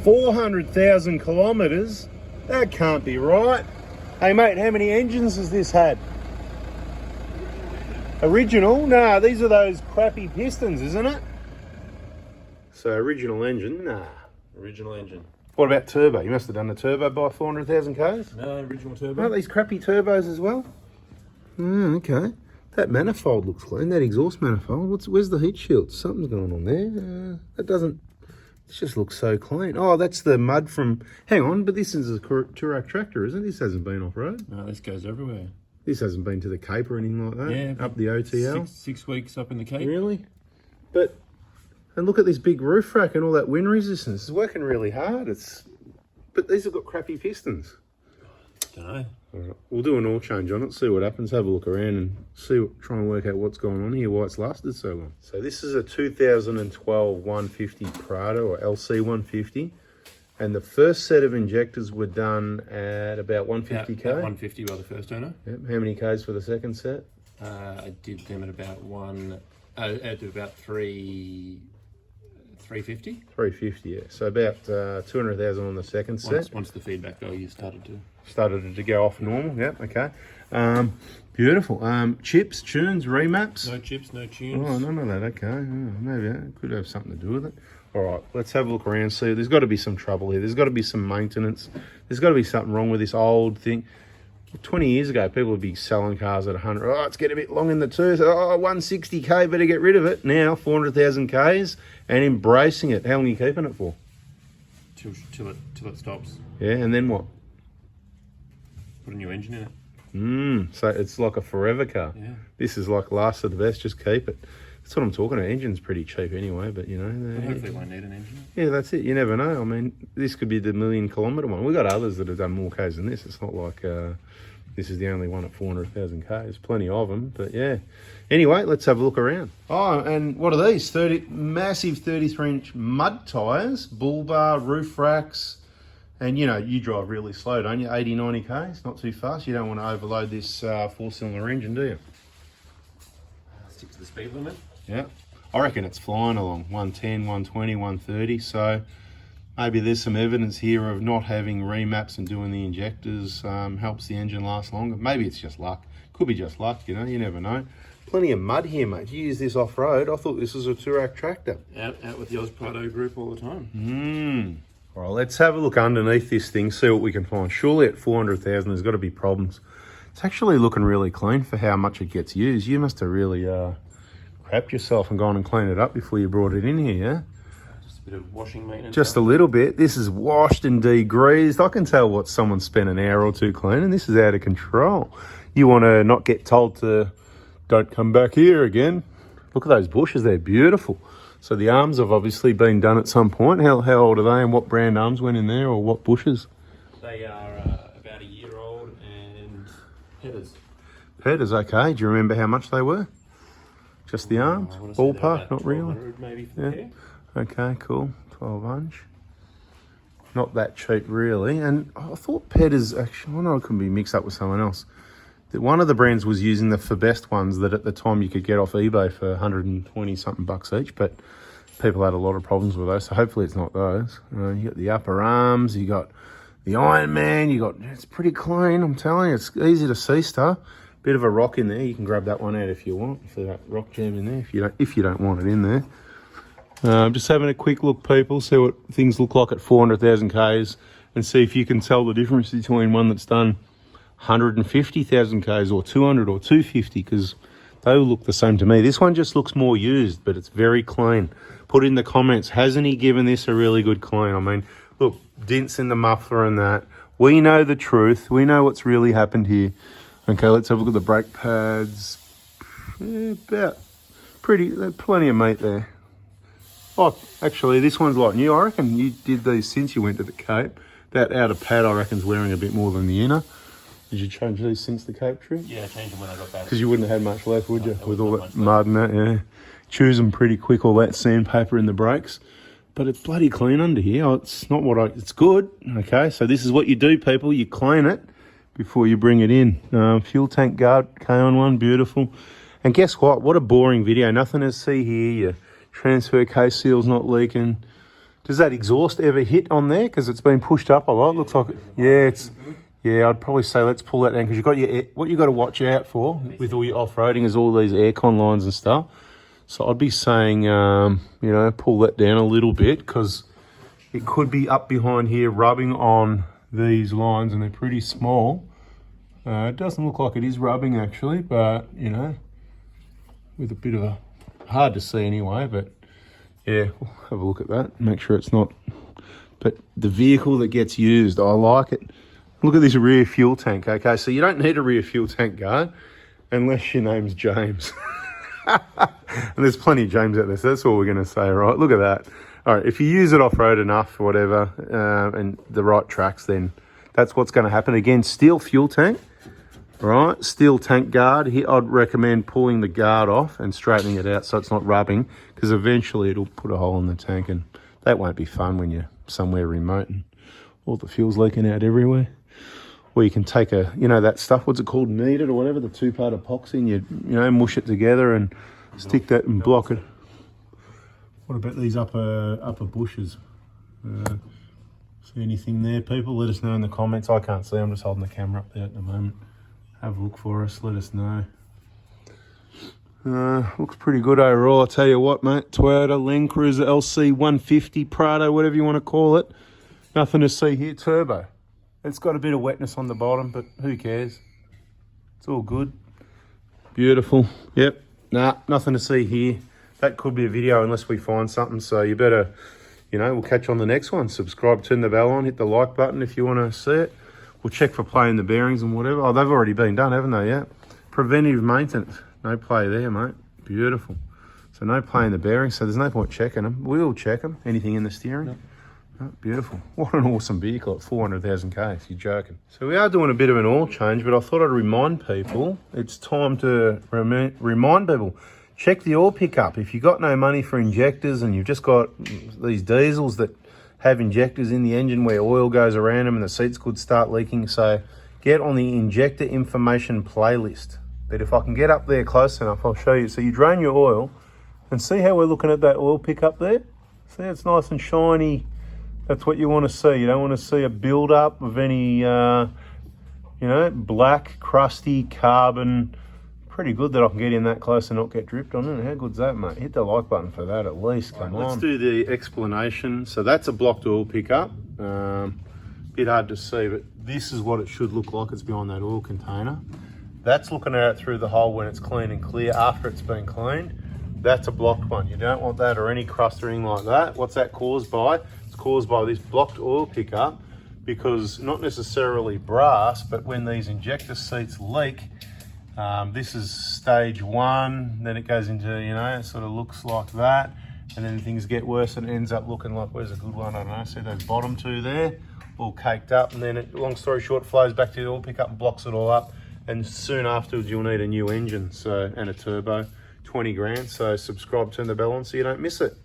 400,000 kilometres? That can't be right. Hey mate, how many engines has this had? Original? Nah, these are those crappy pistons, isn't it? So original engine? Nah. Original engine. What about turbo? You must have done the turbo by 400,000 k's? No, original turbo. Aren't these crappy turbos as well? Okay. That manifold looks clean, that exhaust manifold. Where's the heat shield? Something's going on there. That doesn't... It just looks so clean. Oh, that's the mud from... Hang on, but this is a Touareg tractor, isn't it? This hasn't been off-road. No, this goes everywhere. This hasn't been to the Cape or anything like that? Yeah. Up the OTL? Six weeks up in the Cape. Really? But... And look at this big roof rack and all that wind resistance. It's working really hard. But these have got crappy pistons. Don't know. All right. We'll do an oil change on it, see what happens, have a look around and try and work out what's going on here, why it's lasted so long. So this is a 2012 150 Prado, or LC150. And the first set of injectors were done at about 150k? About 150 by the first owner. Yep. How many k's for the second set? I did them at about 350. 350, yeah. So about 200,000 on the second set. Once the feedback value started to go off normal. Yep, okay. Beautiful. Chips, tunes, remaps? No chips, no tunes. Oh, none of that, okay. Oh, maybe that could have something to do with it. All right, let's have a look around, see. There's got to be some trouble here. There's got to be some maintenance. There's got to be something wrong with this old thing. 20 years ago, people would be selling cars at 100. Oh, it's getting a bit long in the tooth. Oh, 160k, better get rid of it. Now, 400,000 Ks and embracing it. How long are you keeping it for? Till it stops. Yeah, and then what? Put a new engine in it. So it's like a forever car. Yeah. This is like last of the best, just keep it. That's what I'm talking about. Engine's pretty cheap anyway, but you know. Hopefully it won't need an engine. Yeah, that's it. You never know. I mean, this could be the 1,000,000-kilometre one. We've got others that have done more Ks than this. It's not like this is the only one at 400,000 Ks. There's plenty of them, but yeah. Anyway, let's have a look around. Oh, and what are these? Massive 33-inch mud tyres, bull bar, roof racks, and you know, you drive really slow, don't you? 80, 90 Ks, not too fast. You don't want to overload this four-cylinder engine, do you? Stick to the speed limit. Yeah, I reckon it's flying along 110, 120, 130. So maybe there's some evidence here of not having remaps and doing the injectors helps the engine last longer. Maybe it's just luck. Could be just luck, you know, you never know. Plenty of mud here, mate. You use this off-road. I thought this was a Touareg tractor. Out with the Oz Prado group all the time. All right, let's have a look underneath this thing, see what we can find. Surely at 400,000, there's got to be problems. It's actually looking really clean for how much it gets used. You must have really crapped yourself and gone and cleaned it up before you brought it in here, yeah? Just a bit of washing maintenance. Just a little bit. This is washed and degreased. I can tell what someone spent an hour or two cleaning. This is out of control. You want to not get told to don't come back here again. Look at those bushes, they're beautiful. So the arms have obviously been done at some point. How old are they and what brand arms went in there or what bushes? They are about a year old and headers. Headers, okay. Do you remember how much they were? Just the arms? Ballpark, not really? Maybe for the hair. Okay, cool. 12-inch. Not that cheap, really. And I thought Petters, actually, I know it could be mixed up with someone else. That one of the brands was using the For Best ones that at the time you could get off eBay for 120-something bucks each, but people had a lot of problems with those, so hopefully it's not those. You got the upper arms, you got the Iron Man, it's pretty clean, I'm telling you. It's easy to see stuff. Bit of a rock in there. You can grab that one out if you want, for that rock jam in there, if you don't want it in there. I'm just having a quick look, people, see what things look like at 400,000 Ks and see if you can tell the difference between one that's done 150,000 Ks or 200 or 250, because they all look the same to me. This one just looks more used, but it's very clean. Put in the comments, hasn't he given this a really good clean? I mean, look, dents in the muffler and that. We know the truth. We know what's really happened here. Okay, let's have a look at the brake pads. Yeah, about plenty of meat there. Oh, actually, this one's like new. I reckon you did these since you went to the Cape. That outer pad, I reckon's wearing a bit more than the inner. Did you change these since the Cape trip? Yeah, I changed them when I got back. Because you wouldn't have had much left, would you? With all that mud and that, yeah. Choose them pretty quick, all that sandpaper in the brakes. But it's bloody clean under here. Oh, it's not what it's good. Okay, so this is what you do, people. You clean it before you bring it in. Fuel tank guard, K-on one, beautiful. And guess what? What a boring video. Nothing to see here. Your transfer case seal's not leaking. Does that exhaust ever hit on there? Because it's been pushed up a lot. Looks like it. Yeah, yeah, I'd probably say let's pull that down, because you've got what you've got to watch out for with all your off-roading is all these aircon lines and stuff. So I'd be saying, you know, pull that down a little bit, because it could be up behind here rubbing on these lines, and they're pretty small. It doesn't look like it is rubbing actually, but you know, with a bit of a, hard to see anyway, but yeah, we'll have a look at that, make sure it's not. But the vehicle that gets used, I like it. Look at this rear fuel tank. Okay, so you don't need a rear fuel tank guard unless your name's James. And there's plenty of James out there, so that's all we're going to say, right? Look at that. All right, if you use it off-road enough or whatever, and the right tracks, then that's what's going to happen. Again, steel fuel tank, right? Steel tank guard. Here, I'd recommend pulling the guard off and straightening it out so it's not rubbing, because eventually it'll put a hole in the tank, and that won't be fun when you're somewhere remote and all the fuel's leaking out everywhere. Or you can take a, you know, that stuff, what's it called, knead it or whatever, the two-part epoxy, and you know, mush it together and stick that and block it. What about these upper bushes? See anything there, people? Let us know in the comments. I can't see, I'm just holding the camera up there at the moment. Have a look for us, let us know. Looks pretty good overall, I'll tell you what, mate. Toyota Land-cruiser lc150 Prado, whatever you want to call it. Nothing to see here, turbo. It's got a bit of wetness on the bottom, but who cares? It's all good. Beautiful. Yep. Nah, nothing to see here. That could be a video unless we find something. So you better, you know, we'll catch you on the next one. Subscribe, turn the bell on, hit the like button if you want to see it. We'll check for play in the bearings and whatever. Oh, they've already been done, haven't they? Yeah. Preventive maintenance. No play there, mate. Beautiful. So no play in the bearings, so there's no point checking them. We'll check them. Anything in the steering? No. Oh, beautiful. What an awesome vehicle at 400,000 Ks, you're joking. So we are doing a bit of an oil change, but I thought I'd remind people, it's time to remind people, check the oil pickup. If you've got no money for injectors and you've just got these diesels that have injectors in the engine where oil goes around them and the seats could start leaking, so get on the injector information playlist. But if I can get up there close enough, I'll show you. So you drain your oil and see how we're looking at that oil pickup there? See, it's nice and shiny. That's what you want to see. You don't want to see a build-up of any, you know, black, crusty carbon. Pretty good that I can get in that close and not get dripped on it. How good's that, mate? Hit the like button for that at least. Come on. Let's do the explanation. So that's a blocked oil pickup. Bit hard to see, but this is what it should look like. It's behind that oil container. That's looking at it through the hole when it's clean and clear after it's been cleaned. That's a blocked one. You don't want that or any crust or anything like that. What's that caused by? Caused by this blocked oil pickup, because not necessarily brass, but when these injector seats leak, this is stage one, then it goes into, you know, it sort of looks like that, and then things get worse and it ends up looking like, where's a good one, I don't know, see those bottom two there, all caked up, and then it, long story short, flows back to the oil pickup and blocks it all up, and soon afterwards you'll need a new engine, so, and a turbo, 20 grand, so subscribe, turn the bell on so you don't miss it.